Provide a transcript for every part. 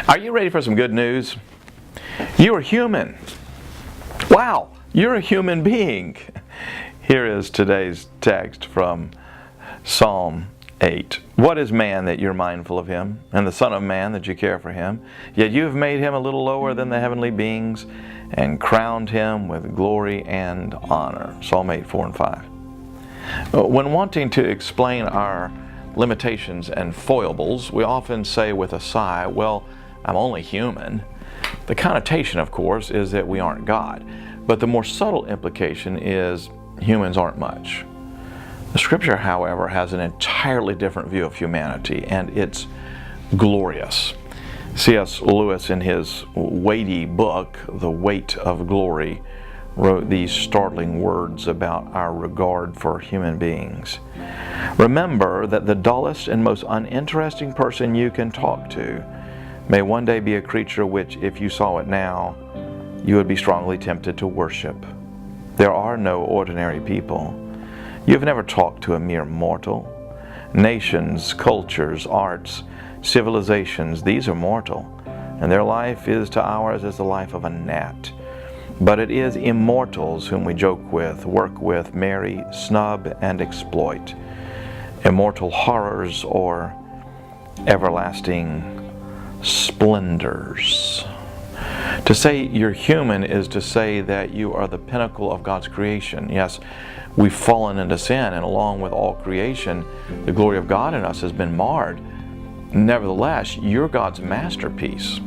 Are you ready for some good news? You are human. Wow, you're a human being. Here is today's text from Psalm 8. What is man that you're mindful of him, and the Son of Man that you care for him? Yet you have made him a little lower than the heavenly beings, and crowned him with glory and honor. Psalm 8, 4 and 5. When wanting to explain our limitations and foibles, we often say with a sigh, well, I'm only human. The connotation, of course, is that we aren't God. But the more subtle implication is humans aren't much. The Scripture, however, has an entirely different view of humanity, and it's glorious. C.S. Lewis, in his weighty book, The Weight of Glory, wrote these startling words about our regard for human beings. Remember that the dullest and most uninteresting person you can talk to may one day be a creature which, if you saw it now, you would be strongly tempted to worship. There are no ordinary people. You have never talked to a mere mortal. Nations, cultures, arts, civilizations, these are mortal, and their life is to ours as the life of a gnat. But it is immortals whom we joke with, work with, marry, snub, and exploit. Immortal horrors or everlasting splendors. To say you're human is to say that you are the pinnacle of God's creation. Yes, we've fallen into sin, and along with all creation, the glory of God in us has been marred. Nevertheless, you're God's masterpiece.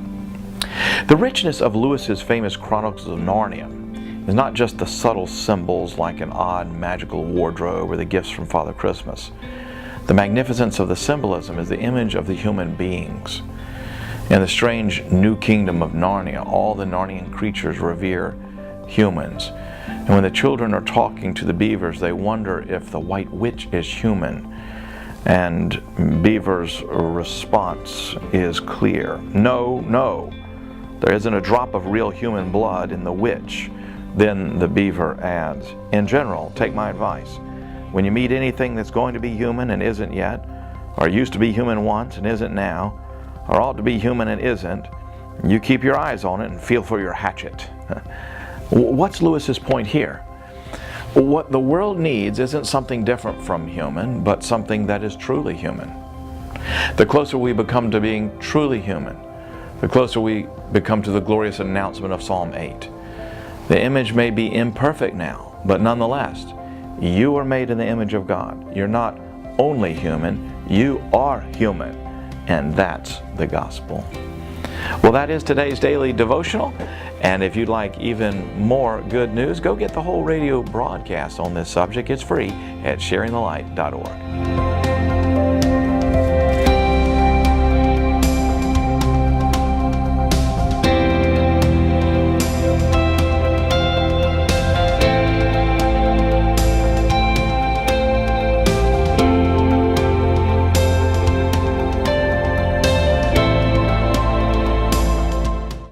The richness of Lewis's famous Chronicles of Narnia is not just the subtle symbols like an odd magical wardrobe or the gifts from Father Christmas. The magnificence of the symbolism is the image of the human beings. In the strange new kingdom of Narnia, all the Narnian creatures revere humans. And when the children are talking to the beavers, they wonder if the White Witch is human. And Beaver's response is clear. No, no. There isn't a drop of real human blood in the witch. Then the beaver adds, in general, take my advice. When you meet anything that's going to be human and isn't yet, or used to be human once and isn't now, or ought to be human and isn't, you keep your eyes on it and feel for your hatchet. What's Lewis's point here? What the world needs isn't something different from human, but something that is truly human. The closer we become to being truly human, the closer we become to the glorious announcement of Psalm 8. The image may be imperfect now, but nonetheless, you are made in the image of God. You're not only human, you are human. And that's the gospel. Well, that is today's daily devotional. And if you'd like even more good news, go get the whole radio broadcast on this subject. It's free at sharingthelight.org.